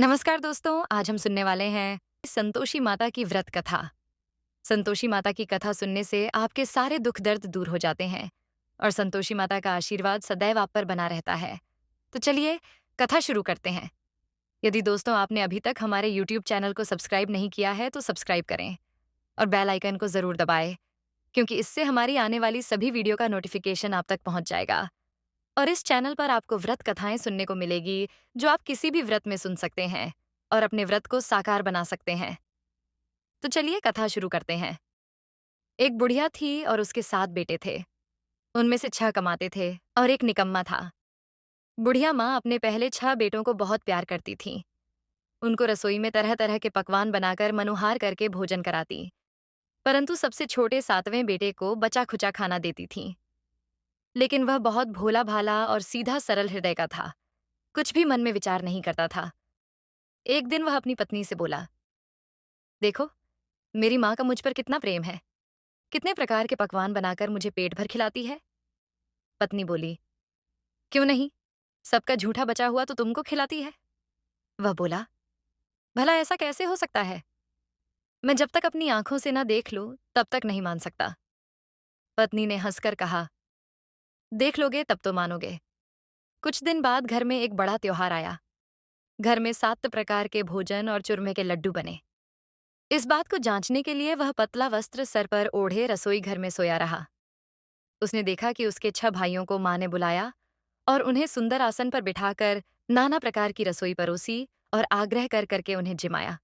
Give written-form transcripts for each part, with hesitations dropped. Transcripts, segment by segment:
नमस्कार दोस्तों, आज हम सुनने वाले हैं संतोषी माता की व्रत कथा। संतोषी माता की कथा सुनने से आपके सारे दुख दर्द दूर हो जाते हैं और संतोषी माता का आशीर्वाद सदैव आप पर बना रहता है। तो चलिए कथा शुरू करते हैं। यदि दोस्तों आपने अभी तक हमारे यूट्यूब चैनल को सब्सक्राइब नहीं किया है तो सब्सक्राइब करें और बेल आइकन को जरूर दबाएं, क्योंकि इससे हमारी आने वाली सभी वीडियो का नोटिफिकेशन आप तक पहुंच जाएगा। और इस चैनल पर आपको व्रत कथाएं सुनने को मिलेगी, जो आप किसी भी व्रत में सुन सकते हैं और अपने व्रत को साकार बना सकते हैं। तो चलिए कथा शुरू करते हैं। एक बुढ़िया थी और उसके 7 बेटे थे। उनमें से 6 कमाते थे और एक निकम्मा था। बुढ़िया माँ अपने पहले 6 बेटों को बहुत प्यार करती थी। उनको रसोई में तरह तरह के पकवान बनाकर मनुहार करके भोजन कराती, परंतु सबसे छोटे 7वें बेटे को बचा खुचा खाना देती थी। लेकिन वह बहुत भोला भाला और सीधा सरल हृदय का था, कुछ भी मन में विचार नहीं करता था। एक दिन वह अपनी पत्नी से बोला, देखो, मेरी माँ का मुझ पर कितना प्रेम है, कितने प्रकार के पकवान बनाकर मुझे पेट भर खिलाती है। पत्नी बोली, क्यों नहीं, सबका झूठा बचा हुआ तो तुमको खिलाती है। वह बोला, भला ऐसा कैसे हो सकता है? मैं जब तक अपनी आंखों से ना देख लूं तब तक नहीं मान सकता। पत्नी ने हंसकर कहा, देख लोगे तब तो मानोगे। कुछ दिन बाद घर में एक बड़ा त्योहार आया। घर में 7 प्रकार के भोजन और चूरमे के लड्डू बने। इस बात को जांचने के लिए वह पतला वस्त्र सर पर ओढ़े रसोई घर में सोया रहा। उसने देखा कि उसके 6 भाइयों को माँ ने बुलाया और उन्हें सुंदर आसन पर बिठाकर नाना प्रकार की रसोई परोसी और आग्रह कर करके उन्हें जिमाया।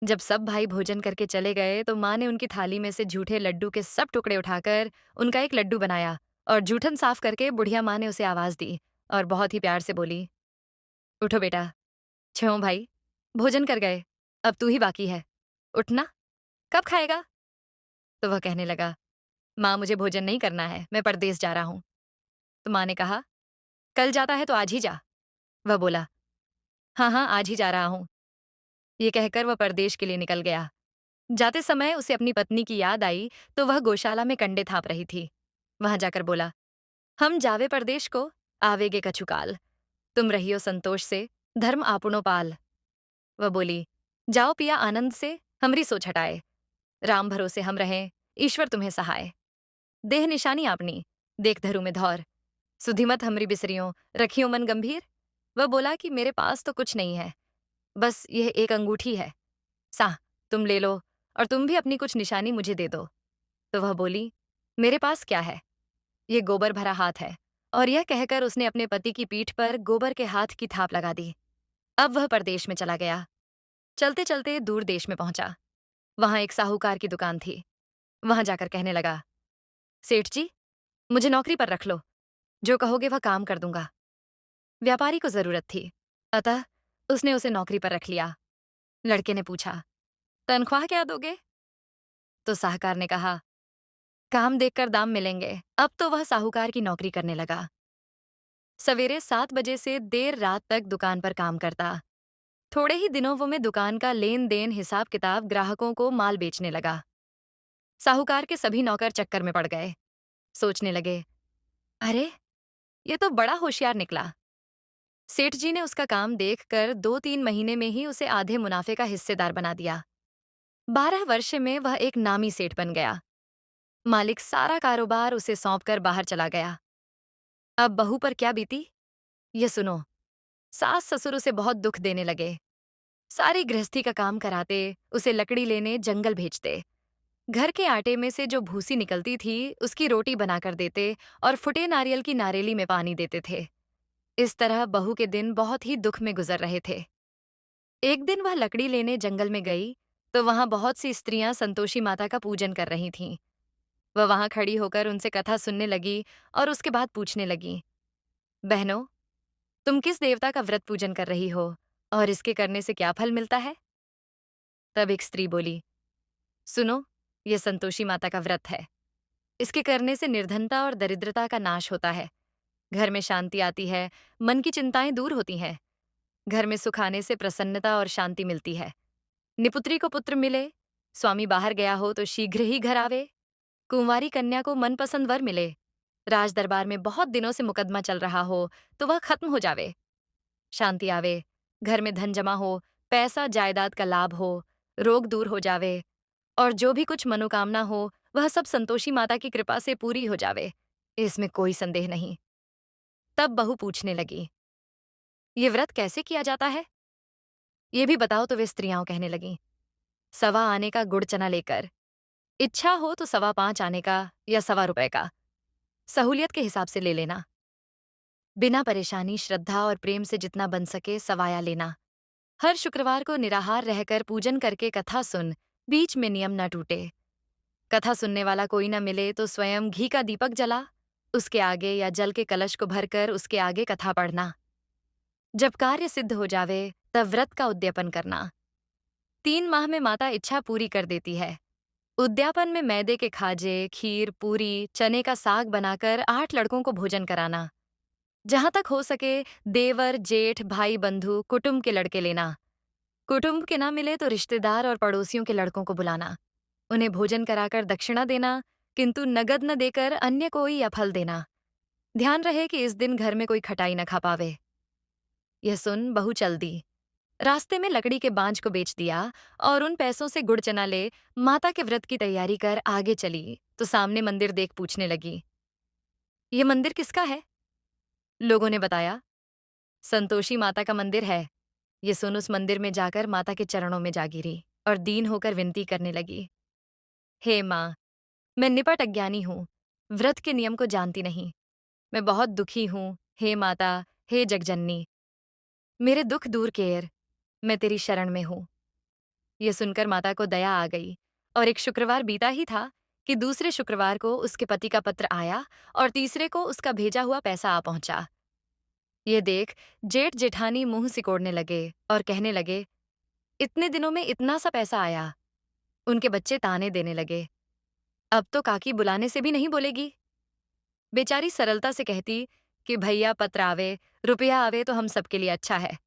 जब सब भाई भोजन करके चले गए तो माँ ने उनकी थाली में से झूठे लड्डू के सब टुकड़े उठाकर उनका एक लड्डू बनाया और जूठन साफ करके बुढ़िया माँ ने उसे आवाज दी और बहुत ही प्यार से बोली, उठो बेटा, 6 भाई भोजन कर गए, अब तू ही बाकी है, उठना, कब खाएगा? तो वह कहने लगा, माँ मुझे भोजन नहीं करना है, मैं परदेस जा रहा हूँ। तो माँ ने कहा, कल जाता है तो आज ही जा। वह बोला, हाँ हाँ आज ही जा रहा हूँ। ये कहकर वह परदेश के लिए निकल गया। जाते समय उसे अपनी पत्नी की याद आई तो वह गौशाला में कंडे थाप रही थी। वहां जाकर बोला, हम जावे परदेश को, आवेगे कछुकाल, तुम रहियो संतोष से, धर्म आपुनो पाल। वह बोली, जाओ पिया आनंद से, हमरी सोच हटाए, राम भरोसे हम रहें, ईश्वर तुम्हें सहाय। देह निशानी आपनी, देख धरू में धौर, सुधिमत हमरी बिसरियों, रखियो मन गंभीर। वह बोला कि मेरे पास तो कुछ नहीं है, बस यह एक अंगूठी है, सा तुम ले लो और तुम भी अपनी कुछ निशानी मुझे दे दो। तो वह बोली, मेरे पास क्या है, ये गोबर भरा हाथ है। और यह कहकर उसने अपने पति की पीठ पर गोबर के हाथ की थाप लगा दी। अब वह परदेश में चला गया। चलते चलते दूर देश में पहुंचा। वहां एक साहूकार की दुकान थी। वहां जाकर कहने लगा, सेठ जी, मुझे नौकरी पर रख लो, जो कहोगे वह काम कर दूंगा। व्यापारी को जरूरत थी, अतः उसने उसे नौकरी पर रख लिया। लड़के ने पूछा, तनख्वाह क्या दोगे? तो साहूकार ने कहा, काम देखकर दाम मिलेंगे। अब तो वह साहूकार की नौकरी करने लगा। सवेरे 7 बजे से देर रात तक दुकान पर काम करता। थोड़े ही दिनों वो में दुकान का लेन देन हिसाब किताब ग्राहकों को माल बेचने लगा। साहूकार के सभी नौकर चक्कर में पड़ गए। सोचने लगे, अरे, ये तो बड़ा होशियार निकला। सेठ जी ने उसका काम देखकर 2-3 महीने में ही उसे आधे मुनाफे का हिस्सेदार बना दिया। 12 वर्ष में वह एक नामी सेठ बन गया। मालिक सारा कारोबार उसे सौंपकर बाहर चला गया। अब बहू पर क्या बीती, ये सुनो। सास ससुर उसे बहुत दुख देने लगे। सारी गृहस्थी का काम कराते, उसे लकड़ी लेने जंगल भेजते। घर के आटे में से जो भूसी निकलती थी उसकी रोटी बनाकर देते और फुटे नारियल की नारेली में पानी देते थे। इस तरह बहू के दिन बहुत ही दुख में गुजर रहे थे। एक दिन वह लकड़ी लेने जंगल में गई तो वहां बहुत सी स्त्रियां संतोषी माता का पूजन कर रही थीं। वह वहां खड़ी होकर उनसे कथा सुनने लगी और उसके बाद पूछने लगी, बहनों, तुम किस देवता का व्रत पूजन कर रही हो और इसके करने से क्या फल मिलता है? तब एक स्त्री बोली, सुनो, ये संतोषी माता का व्रत है। इसके करने से निर्धनता और दरिद्रता का नाश होता है। घर में शांति आती है, मन की चिंताएं दूर होती हैं। घर में सुख आने से प्रसन्नता और शांति मिलती है। निपुत्री को पुत्र मिले, स्वामी बाहर गया हो तो शीघ्र ही घर आवे, कुंवारी कन्या को मनपसंद वर मिले, राज दरबार में बहुत दिनों से मुकदमा चल रहा हो तो वह खत्म हो जावे, शांति आवे, घर में धन जमा हो, पैसा जायदाद का लाभ हो, रोग दूर हो जावे और जो भी कुछ मनोकामना हो, वह सब संतोषी माता की कृपा से पूरी हो जावे। इसमें कोई संदेह नहीं। तब बहू पूछने लगी, ये व्रत कैसे किया जाता है? ये भी बताओ। तो वे स्त्रियां कहने लगीं, सवा आने का गुड़ चना लेकर, इच्छा हो तो सवा 5 आने का या सवा रुपए का, सहूलियत के हिसाब से ले लेना। बिना परेशानी, श्रद्धा और प्रेम से जितना बन सके सवाया लेना। हर शुक्रवार को निराहार रहकर पूजन करके कथा सुन, बीच में नियम न टूटे। कथा सुनने वाला कोई न मिले तो स्वयं घी का दीपक जला, उसके आगे या जल के कलश को भरकर उसके आगे कथा पढ़ना। जब कार्य सिद्ध हो जावे तब व्रत का उद्यापन करना। 3 माह में माता इच्छा पूरी कर देती है। उद्यापन में मैदे के खाजे, खीर, पूरी, चने का साग बनाकर 8 लड़कों को भोजन कराना। जहां तक हो सके देवर, जेठ, भाई, बंधु, कुटुंब के लड़के लेना। कुटुंब के ना मिले तो रिश्तेदार और पड़ोसियों के लड़कों को बुलाना। उन्हें भोजन कराकर दक्षिणा देना, किंतु नगद न देकर अन्य कोई या फल देना। ध्यान रहे कि इस दिन घर में कोई खटाई न खा पावे। यह सुन बहू चल दी। रास्ते में लकड़ी के बांज को बेच दिया और उन पैसों से गुड़ चना ले माता के व्रत की तैयारी कर आगे चली तो सामने मंदिर देख पूछने लगी, ये मंदिर किसका है? लोगों ने बताया, संतोषी माता का मंदिर है। ये सुन उस मंदिर में जाकर माता के चरणों में जा गिरी और दीन होकर विनती करने लगी, हे माँ, मैं निपट अज्ञानी हूँ, व्रत के नियम को जानती नहीं। मैं बहुत दुखी हूँ, हे माता, हे जगजननी, मेरे दुख दूर केर, मैं तेरी शरण में हूँ। ये सुनकर माता को दया आ गई और एक शुक्रवार बीता ही था कि दूसरे शुक्रवार को उसके पति का पत्र आया और तीसरे को उसका भेजा हुआ पैसा आ पहुंचा। ये देख जेठ जेठानी मुंह सिकोड़ने लगे और कहने लगे, इतने दिनों में इतना सा पैसा आया। उनके बच्चे ताने देने लगे, अब तो काकी बुलाने से भी नहीं बोलेगी। बेचारी सरलता से कहती कि भैया पत्र आवे, रुपया आवे तो हम सबके लिए अच्छा है।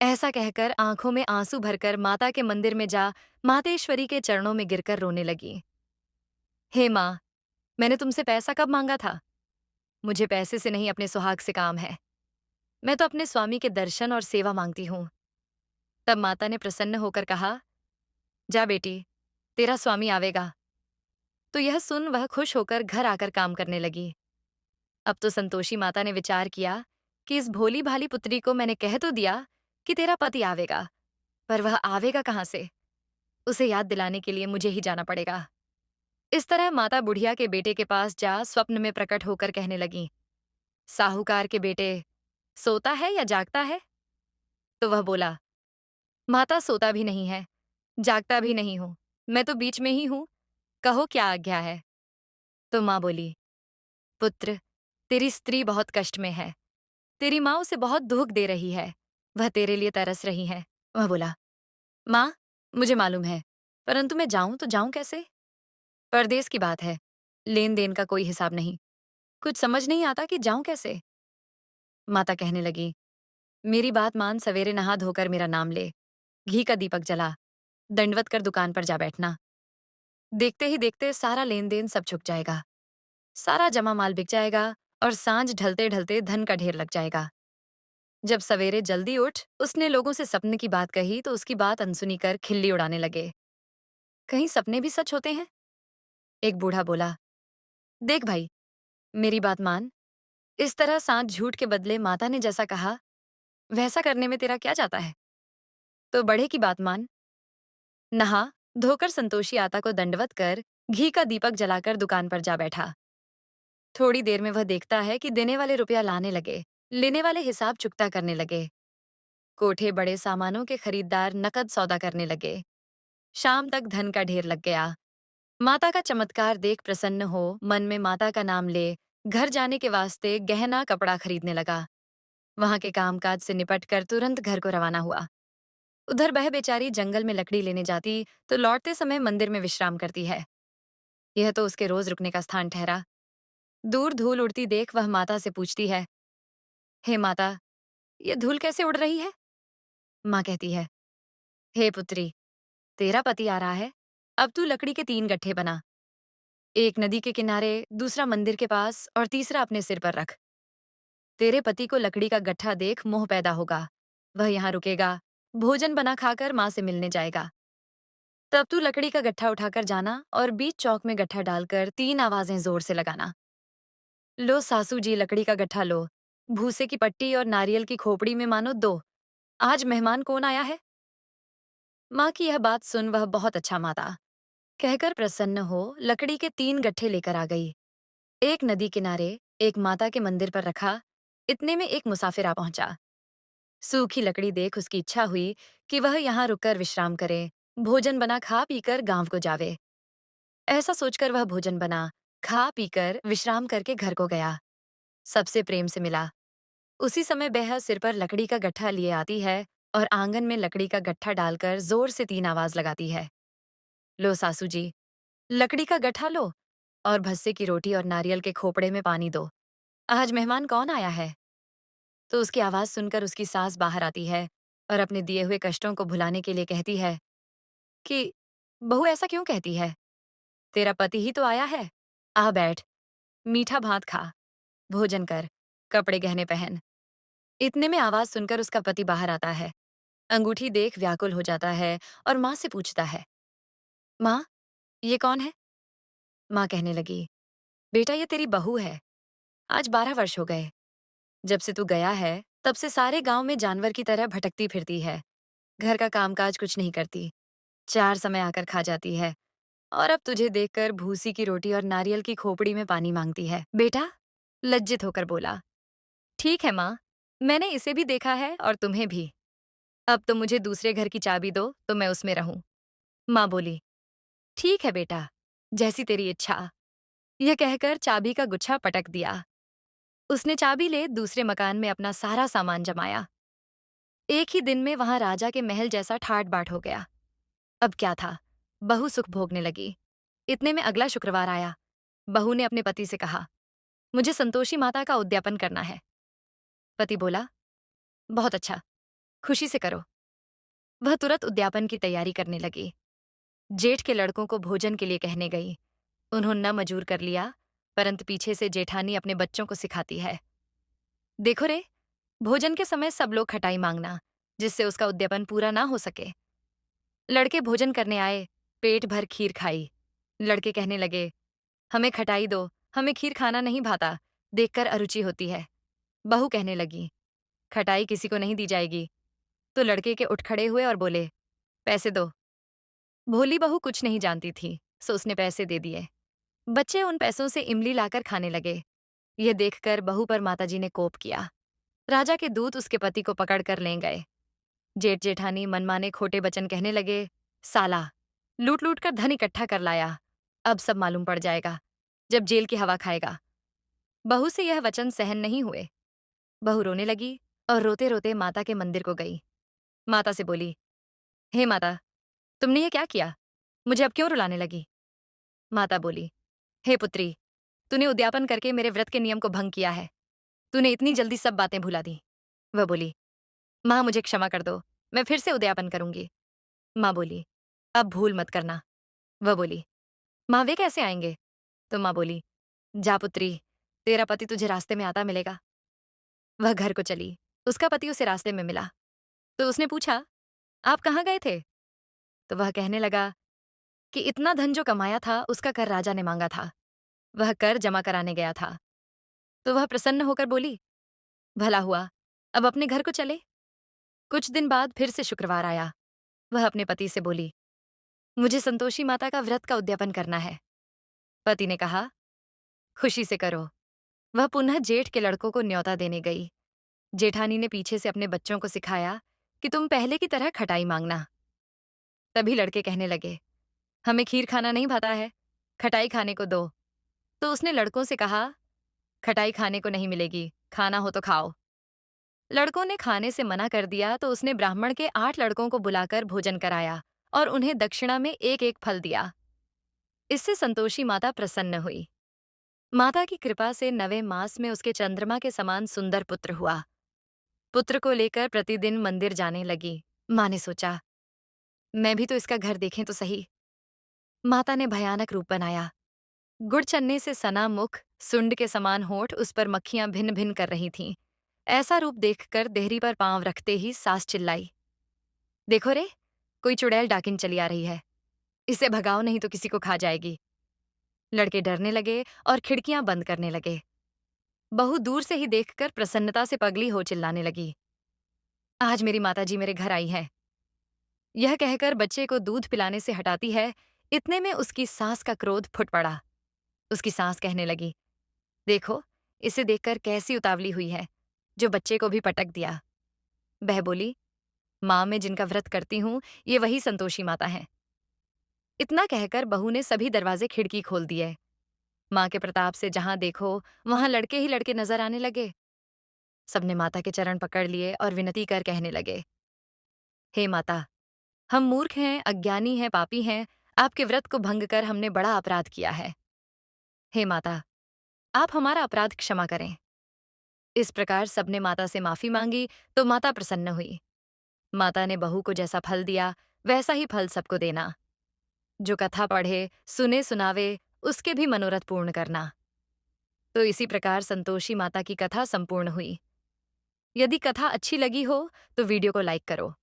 ऐसा कहकर आंखों में आंसू भरकर माता के मंदिर में जा मातेश्वरी के चरणों में गिरकर रोने लगी। हे माँ, मैंने तुमसे पैसा कब मांगा था? मुझे पैसे से नहीं अपने सुहाग से काम है। मैं तो अपने स्वामी के दर्शन और सेवा मांगती हूँ। तब माता ने प्रसन्न होकर कहा, जा बेटी, तेरा स्वामी आवेगा। तो यह सुन वह खुश होकर घर आकर काम करने लगी। अब तो संतोषी माता ने विचार किया कि इस भोली भाली पुत्री को मैंने कह तो दिया कि तेरा पति आवेगा, पर वह आवेगा कहाँ से? उसे याद दिलाने के लिए मुझे ही जाना पड़ेगा। इस तरह माता बुढ़िया के बेटे के पास जा स्वप्न में प्रकट होकर कहने लगी, साहूकार के बेटे, सोता है या जागता है? तो वह बोला, माता सोता भी नहीं है, जागता भी नहीं हूं, मैं तो बीच में ही हूं, कहो क्या आज्ञा है? तो माँ बोली, पुत्र, तेरी स्त्री बहुत कष्ट में है, तेरी माँ उसे बहुत दुख दे रही है, वह तेरे लिए तरस रही है। वह बोला, माँ, मुझे मालूम है, परंतु मैं जाऊं तो जाऊं कैसे? परदेश की बात है, लेन देन का कोई हिसाब नहीं, कुछ समझ नहीं आता कि जाऊं कैसे। माता कहने लगी, मेरी बात मान, सवेरे नहा धोकर मेरा नाम ले, घी का दीपक जला, दंडवत कर दुकान पर जा बैठना। देखते ही देखते सारा लेन देन सब झुक जाएगा, सारा जमा माल बिक जाएगा और सांझ ढलते ढलते धन का ढेर लग जाएगा। जब सवेरे जल्दी उठ उसने लोगों से सपने की बात कही तो उसकी बात अनसुनी कर खिल्ली उड़ाने लगे, कहीं सपने भी सच होते हैं? एक बूढ़ा बोला, देख भाई, मेरी बात मान, इस तरह सांझ झूठ के बदले माता ने जैसा कहा वैसा करने में तेरा क्या जाता है? तो बड़े की बात मान। नहा धोकर संतोषी आता को दंडवत कर घी का दीपक जलाकर दुकान पर जा बैठा। थोड़ी देर में वह देखता है कि देने वाले रुपया लाने लगे, लेने वाले हिसाब चुकता करने लगे। कोठे बड़े सामानों के खरीदार नकद सौदा करने लगे। शाम तक धन का ढेर लग गया। माता का चमत्कार देख प्रसन्न हो मन में माता का नाम ले घर जाने के वास्ते गहना कपड़ा खरीदने लगा। वहां के कामकाज से निपट कर तुरंत घर को रवाना हुआ। उधर बह बेचारी जंगल में लकड़ी लेने जाती तो लौटते समय मंदिर में विश्राम करती है। यह तो उसके रोज रुकने का स्थान ठहरा। दूर धूल उड़ती देख वह माता से पूछती है, हे माता, यह धूल कैसे उड़ रही है? माँ कहती है, हे पुत्री, तेरा पति आ रहा है, अब तू लकड़ी के 3 गट्ठे बना, एक नदी के किनारे, दूसरा मंदिर के पास और तीसरा अपने सिर पर रख। तेरे पति को लकड़ी का गट्ठा देख मोह पैदा होगा, वह यहाँ रुकेगा, भोजन बना खाकर माँ से मिलने जाएगा। तब तू लकड़ी का गट्ठा उठाकर जाना और बीच चौक में गट्ठा डालकर 3 आवाजें जोर से लगाना। लो सासू जी लकड़ी का गट्ठा लो, भूसे की पट्टी और नारियल की खोपड़ी में मानो दो। आज मेहमान कौन आया है? माँ की यह बात सुन वह बहुत अच्छा माता कहकर प्रसन्न हो लकड़ी के 3 गट्ठे लेकर आ गई। एक नदी किनारे, एक माता के मंदिर पर रखा। इतने में एक मुसाफिर आ पहुंचा। सूखी लकड़ी देख उसकी इच्छा हुई कि वह यहाँ रुककर विश्राम करे, भोजन बना खा पीकर गांव को जावे। ऐसा सोचकर वह भोजन बना, खा पीकर विश्राम करके घर को गया। सबसे प्रेम से मिला। उसी समय बह सिर पर लकड़ी का गट्ठा लिए आती है और आंगन में लकड़ी का गट्ठा डालकर जोर से 3 आवाज लगाती है। लो सासू जी, लकड़ी का गट्ठा लो और भस्से की रोटी और नारियल के खोपड़े में पानी दो। आज मेहमान कौन आया है? तो उसकी आवाज सुनकर उसकी सास बाहर आती है और अपने दिए हुए कष्टों को भुलाने के लिए कहती है कि बहू ऐसा क्यों कहती है? तेरा पति ही तो आया है। आ बैठ, मीठा भात खा, भोजन कर, कपड़े गहने पहन। इतने में आवाज सुनकर उसका पति बाहर आता है। अंगूठी देख व्याकुल हो जाता है और माँ से पूछता है, माँ, ये कौन है? माँ कहने लगी, बेटा ये तेरी बहू है। आज 12 वर्ष हो गए। जब से तू गया है, तब से सारे गांव में जानवर की तरह भटकती फिरती है। घर का कामकाज कुछ नहीं करती। 4 समय आकर खा जाती है और अब तुझे देखकर भूसी की रोटी और नारियल की खोपड़ी में पानी मांगती है। बेटा लज्जित होकर बोला, ठीक है माँ, मैंने इसे भी देखा है और तुम्हें भी। अब तो मुझे दूसरे घर की चाबी दो तो मैं उसमें रहूं। माँ बोली, ठीक है बेटा, जैसी तेरी इच्छा। यह कहकर चाबी का गुच्छा पटक दिया। उसने चाबी ले दूसरे मकान में अपना सारा सामान जमाया। एक ही दिन में वहां राजा के महल जैसा ठाट बाट हो गया। अब क्या था, बहू सुख भोगने लगी। इतने में अगला शुक्रवार आया। बहू ने अपने पति से कहा, मुझे संतोषी माता का उद्यापन करना है। पति बोला, बहुत अच्छा, खुशी से करो। वह तुरंत उद्यापन की तैयारी करने लगी। जेठ के लड़कों को भोजन के लिए कहने गई। उन्होंने न मजूर कर लिया, परंतु पीछे से जेठानी अपने बच्चों को सिखाती है, देखो रे, भोजन के समय सब लोग खटाई मांगना, जिससे उसका उद्यापन पूरा ना हो सके। लड़के भोजन करने आए, पेट भर खीर खाई। लड़के कहने लगे, हमें खटाई दो, हमें खीर खाना नहीं भाता, देखकर अरुचि होती है। बहू कहने लगी, खटाई किसी को नहीं दी जाएगी। तो लड़के के उठ खड़े हुए और बोले, पैसे दो। भोली बहू कुछ नहीं जानती थी, सो उसने पैसे दे दिए। बच्चे उन पैसों से इमली लाकर खाने लगे। यह देखकर बहू पर माताजी ने कोप किया। राजा के दूत उसके पति को पकड़कर ले गए। जेठ जेठानी मनमाने खोटे वचन कहने लगे, साला, लूट लूट कर धन इकट्ठा कर लाया। अब सब मालूम पड़ जाएगा, जब जेल की हवा खाएगा। बहू से यह वचन सहन नहीं हुए। बहू रोने लगी और रोते रोते माता के मंदिर को गई। माता से बोली, हे माता, तुमने ये क्या किया? मुझे अब क्यों रुलाने लगी? माता बोली, हे पुत्री, तूने उद्यापन करके मेरे व्रत के नियम को भंग किया है। तूने इतनी जल्दी सब बातें भुला दी। वह बोली, माँ मुझे क्षमा कर दो, मैं फिर से उद्यापन करूंगी। माँ बोली, अब भूल मत करना। वह बोली, माँ वे कैसे आएंगे? तो माँ बोली, जा पुत्री, तेरा पति तुझे रास्ते में आता मिलेगा। वह घर को चली। उसका पति उसे रास्ते में मिला। तो उसने पूछा, आप कहाँ गए थे? तो वह कहने लगा कि इतना धन जो कमाया था उसका कर राजा ने मांगा था। वह कर जमा कराने गया था। तो वह प्रसन्न होकर बोली, भला हुआ, अब अपने घर को चले। कुछ दिन बाद फिर से शुक्रवार आया। वह अपने पति से बोली, मुझे संतोषी माता का व्रत का उद्यापन करना है। पति ने कहा, खुशी से करो। वह पुनः जेठ के लड़कों को न्योता देने गई। जेठानी ने पीछे से अपने बच्चों को सिखाया कि तुम पहले की तरह खटाई मांगना। तभी लड़के कहने लगे, हमें खीर खाना नहीं भाता है, खटाई खाने को दो। तो उसने लड़कों से कहा, खटाई खाने को नहीं मिलेगी, खाना हो तो खाओ। लड़कों ने खाने से मना कर दिया तो उसने ब्राह्मण के 8 लड़कों को बुलाकर भोजन कराया और उन्हें दक्षिणा में एक एक फल दिया। इससे संतोषी माता प्रसन्न हुई। माता की कृपा से 9वें मास में उसके चंद्रमा के समान सुंदर पुत्र हुआ। पुत्र को लेकर प्रतिदिन मंदिर जाने लगी। माँ ने सोचा, मैं भी तो इसका घर देखें तो सही। माता ने भयानक रूप बनाया। गुड़ चन्ने से सना मुख, सुंड के समान होठ, उस पर मक्खियां भिन भिन कर रही थीं। ऐसा रूप देखकर देहरी पर पांव रखते ही सास चिल्लाई, देखो रे, कोई चुड़ैल डाकिन चली आ रही है। इसे भगाओ नहीं तो किसी को खा जाएगी। लड़के डरने लगे और खिड़कियां बंद करने लगे। बहू दूर से ही देखकर प्रसन्नता से पगली हो चिल्लाने लगी, आज मेरी माताजी मेरे घर आई है। यह कहकर बच्चे को दूध पिलाने से हटाती है, इतने में उसकी सास का क्रोध फुट पड़ा। उसकी सास कहने लगी, देखो, इसे देखकर कैसी उतावली हुई है, जो बच्चे को भी पटक दिया। बह बोली, माँ मैं जिनका व्रत करती हूँ, ये वही संतोषी माता है। इतना कहकर बहू ने सभी दरवाजे खिड़की खोल दिए। माँ के प्रताप से जहां देखो वहां लड़के ही लड़के नजर आने लगे। सबने माता के चरण पकड़ लिए और विनती कर कहने लगे, हे माता, हम मूर्ख हैं, अज्ञानी हैं, पापी हैं। आपके व्रत को भंग कर हमने बड़ा अपराध किया है। हे माता, आप हमारा अपराध क्षमा करें। इस प्रकार सबने माता से माफी मांगी तो माता प्रसन्न हुई। माता ने बहू को जैसा फल दिया वैसा ही फल सबको देना। जो कथा पढ़े, सुने, सुनावे, उसके भी मनोरथ पूर्ण करना। तो इसी प्रकार संतोषी माता की कथा संपूर्ण हुई। यदि कथा अच्छी लगी हो तो वीडियो को लाइक करो।